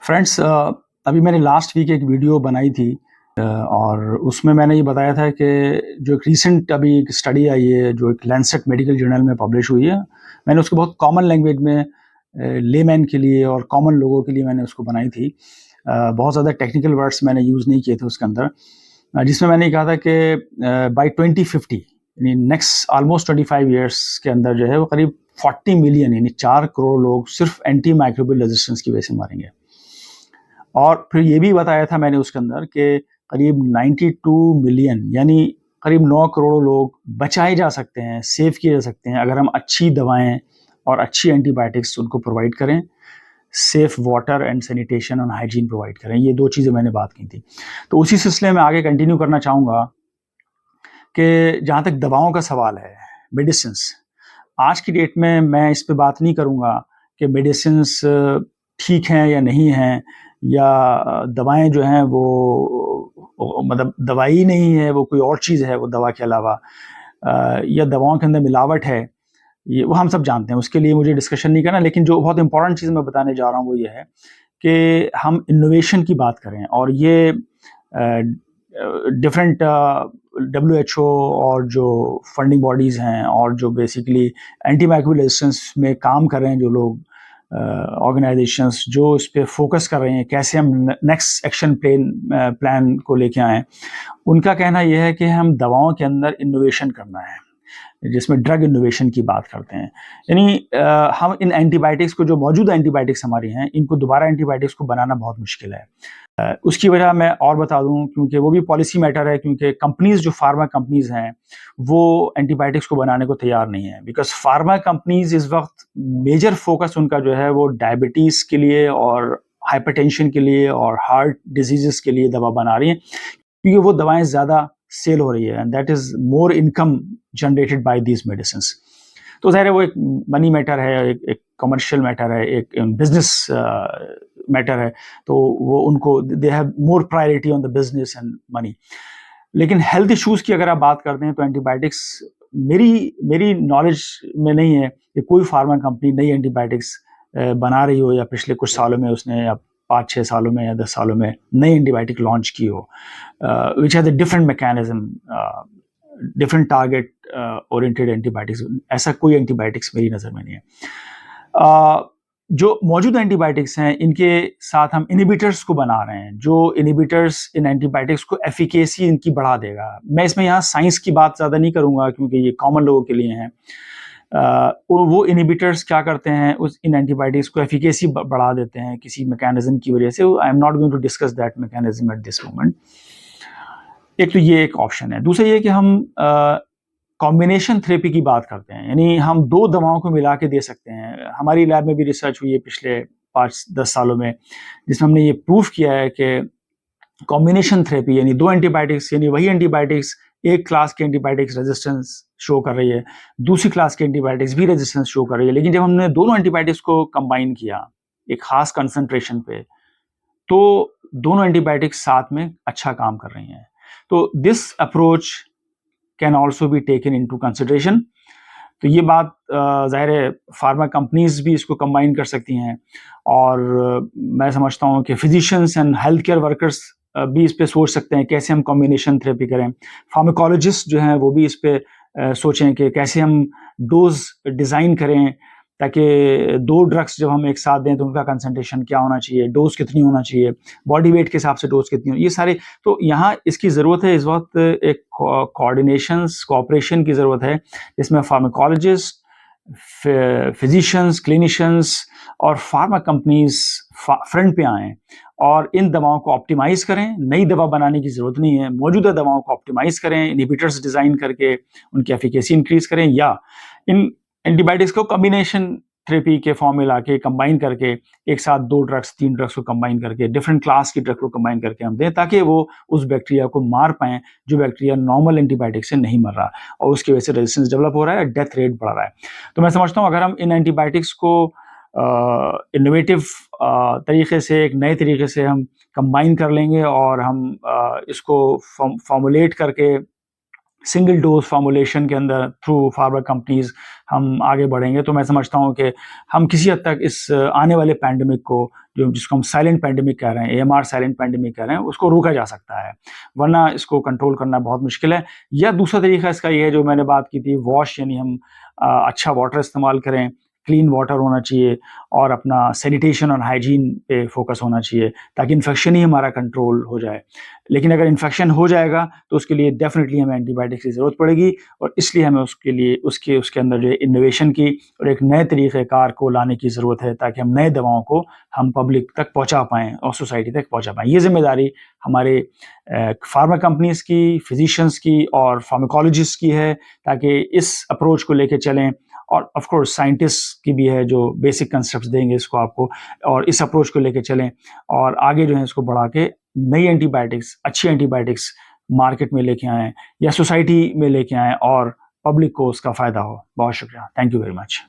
Friends, अभी मैंने last week एक वीडियो बनाई थी और उसमें मैंने ये बताया था कि जो एक रीसेंट अभी एक स्टडी आई है जो एक लैंसेट मेडिकल जर्नल में पब्लिश हुई है। मैंने उसको बहुत कॉमन लैंग्वेज में लेमैन के लिए और कॉमन लोगों के लिए मैंने उसको बनाई थी। बहुत ज़्यादा टेक्निकल वर्ड्स मैंने यूज़ नहीं किए थे उसके अंदर। जिसमें मैंने कहा था कि बाय 2050 यानी नेक्स्ट ऑलमोस्ट 25 ईयर्स के अंदर जो है वो करीब 40 मिलियन यानी 4 करोड़ लोग सिर्फ एंटी माइक्रोबियल रेजिस्टेंस की वजह से मरेंगे। और फिर ये भी बताया था मैंने उसके अंदर कि करीब 92 मिलियन यानी करीब 9 करोड़ लोग बचाए जा सकते हैं, सेव किए जा सकते हैं अगर हम अच्छी दवाएं और अच्छी एंटीबायोटिक्स उनको प्रोवाइड करें, सेफ वाटर एंड सैनिटेशन और हाइजीन प्रोवाइड करें। ये दो चीज़ें मैंने बात की थी। तो उसी सिलसिले में आगे कंटिन्यू करना चाहूँगा कि जहाँ तक दवाओं का सवाल है, मेडिसिन्स, आज की डेट में मैं इस पे बात नहीं करूँगा कि मेडिसिन्स ठीक हैं या नहीं हैं, या दवाएं जो हैं वो मतलब दवाई नहीं है, वो कोई और चीज़ है वो दवा के अलावा, या दवाओं के अंदर मिलावट है, ये वो हम सब जानते हैं, उसके लिए मुझे डिस्कशन नहीं करना। लेकिन जो बहुत इंपॉर्टेंट चीज़ मैं बताने जा रहा हूँ वो ये है कि हम इनोवेशन की बात करें और ये डिफरेंट WHO और जो फंडिंग बॉडीज़ हैं और जो बेसिकली एंटी माइक्रोबियल रेजिस्टेंस में काम कर रहे हैं जो लोग, ऑर्गेनाइजेशंस जो इस पे फोकस कर रहे हैं कैसे हम नेक्स्ट एक्शन प्लान को लेके आएँ, उनका कहना यह है कि हम दवाओं के अंदर इनोवेशन करना है, जिसमें ड्रग इनोवेशन की बात करते हैं। यानी हम इन एंटीबायोटिक्स को, जो मौजूदा एंटीबायोटिक्स हमारी हैं, इनको दोबारा एंटीबायोटिक्स को बनाना बहुत मुश्किल है। उसकी वजह मैं और बता दूं, क्योंकि वो भी पॉलिसी मैटर है, क्योंकि कंपनीज जो फार्मा कंपनीज हैं वो एंटीबायोटिक्स को बनाने को तैयार नहीं है, बिकॉज फार्मा कंपनीज इस वक्त मेजर फोकस उनका जो है वो डायबिटीज़ के लिए और हाइपरटेंशन के लिए और हार्ट डिजीज़ के लिए दवा बना रही हैं, क्योंकि वो दवाएं ज़्यादा सेल हो रही है and that is more income generated by these medicine. तो ज़ाहिर है वो एक मनी मैटर है, एक कमर्शियल मैटर है, एक बिजनेस मैटर है, तो वो उनको they have more priority on the business and money. लेकिन हेल्थ इश्यूज़ की अगर आप बात करते हैं तो एंटीबायोटिक्स मेरी नॉलेज में नहीं है कि कोई फार्मा कंपनी नई एंटीबायोटिक्स बना रही हो, या पिछले कुछ सालों में उसने, या 5-6 सालों में या 10 सालों में नई एंटीबायोटिक लॉन्च की हो which has a different mechanism, different target oriented antibiotics. ऐसा कोई एंटीबायोटिक्स मेरी नज़र में नहीं है। जो मौजूदा एंटीबायोटिक्स हैं इनके साथ हम इनहिबिटर्स को बना रहे हैं, जो इनहिबिटर्स इन एंटीबायोटिक्स को एफिकेसी इनकी बढ़ा देगा। मैं इसमें यहाँ साइंस की बात ज़्यादा नहीं करूँगा क्योंकि ये कॉमन लोगों के लिए हैं। वो इनहिबिटर्स क्या करते हैं, उस इन एंटीबायोटिक्स को एफिकेसी बढ़ा देते हैं किसी मैकेनिज्म की वजह से। I am not going to discuss that mechanism at this moment. एक तो ये एक ऑप्शन है। दूसरा ये कि हम कॉम्बिनेशन थेरेपी की बात करते हैं, यानी हम दो दवाओं को मिला के दे सकते हैं। हमारी लैब में भी रिसर्च हुई है पिछले 5-10 सालों में, जिसमें हमने ये प्रूफ किया है कि कॉम्बिनेशन थेरेपी यानी दो एंटीबायोटिक्स, यानी वही एंटीबायोटिक्स एक क्लास के एंटीबायोटिक्स रेजिस्टेंस शो कर रही है, दूसरी क्लास के एंटीबायोटिक्स भी रेजिस्टेंस शो कर रही है, लेकिन जब हमने दोनों एंटीबायोटिक्स को कंबाइन किया एक खास कंसंट्रेशन पे, तो दोनों एंटीबायोटिक्स साथ में अच्छा काम कर रही हैं। तो this approach can also be taken into consideration. तो ये बात ज़ाहिर है फार्मा कंपनीज भी इसको कंबाइन कर सकती हैं, और मैं समझता हूँ कि physicians and health care workers भी इस पे सोच सकते हैं कैसे हम कॉम्बिनेशन थेरेपी करें। फार्माकोलॉजिस्ट जो हैं वो भी इस पे सोचें कि कैसे हम डोज डिज़ाइन करें, ताकि दो ड्रग्स जब हम एक साथ दें तो उनका कंसंट्रेशन क्या होना चाहिए, डोज कितनी होना चाहिए, बॉडी वेट के हिसाब से डोज कितनी हो, ये सारे। तो यहाँ इसकी ज़रूरत है इस वक्त एक कोऑर्डिनेशंस कोऑपरेशन की ज़रूरत है, जिसमें फार्माकोलॉजिस्ट, फिजिशियंस, क्लिनिशियंस और फार्मा कंपनीज फ्रंट पे आएँ और इन दवाओं को ऑप्टिमाइज़ करें। नई दवा बनाने की ज़रूरत नहीं है, मौजूदा दवाओं को ऑप्टिमाइज़ करें, इनहिबिटर्स डिज़ाइन करके उनकी एफिकेसी इंक्रीज़ करें, या इन एंटीबायोटिक्स को कॉम्बिनेशन थेरेपी के फॉर्म में लाके कंबाइन करके एक साथ 2 ड्रग्स 3 ड्रग्स को कंबाइन करके डिफरेंट क्लास की ड्रग को कंबाइन करके हम दें, ताकि वो उस बैक्टीरिया को मार पाएँ जो बैक्टीरिया नॉर्मल एंटीबायोटिक से नहीं मर रहा और उसकी वजह से रेजिस्टेंस डेवलप हो रहा है, डेथ रेट बढ़ रहा है। तो मैं समझता हूँ अगर हम इन एंटीबायोटिक्स को इनोवेटिव तरीके से, एक नए तरीके से हम कंबाइन कर लेंगे और हम इसको फॉर्मुलेट करके सिंगल डोज फॉर्मुलेशन के अंदर थ्रू फार्मा कंपनीज हम आगे बढ़ेंगे, तो मैं समझता हूँ कि हम किसी हद तक इस आने वाले पैंडेमिक को, जो जिसको हम साइलेंट पैंडेमिक कह रहे हैं, AMR साइलेंट पैंडेमिक कह रहे हैं, उसको रोका जा सकता है, वरना इसको कंट्रोल करना बहुत मुश्किल है। या दूसरा तरीका इसका ये है जो मैंने बात की थी, वॉश, यानी हम अच्छा वाटर इस्तेमाल करें, क्लीन वाटर होना चाहिए और अपना सैनिटेशन और हाइजीन पे फोकस होना चाहिए, ताकि इन्फेक्शन ही हमारा कंट्रोल हो जाए। लेकिन अगर इन्फेक्शन हो जाएगा तो उसके लिए डेफिनेटली हमें एंटीबायोटिक्स की ज़रूरत पड़ेगी, और इसलिए हमें उसके लिए उसके अंदर जो है इनोवेशन की और एक नए तरीक़ेकार को लाने की ज़रूरत है, ताकि हम नए दवाओं को हम पब्लिक तक पहुँचा पाएँ और सोसाइटी तक पहुँचा पाएँ। ये ज़िम्मेदारी हमारे फार्मा कंपनीज़ की, फिजिशियंस की और फार्माकोलॉजिस्ट की है, ताकि इस अप्रोच को लेके चलें, और ऑफ कोर्स साइंटिस्ट की भी है जो बेसिक कंसेप्ट्स देंगे इसको आपको, और इस अप्रोच को लेके चलें और आगे जो है इसको बढ़ा के नई एंटीबायोटिक्स, अच्छी एंटीबायोटिक्स मार्केट में लेके आएँ या सोसाइटी में लेके आएँ और पब्लिक को उसका फ़ायदा हो। बहुत शुक्रिया। Thank you very much.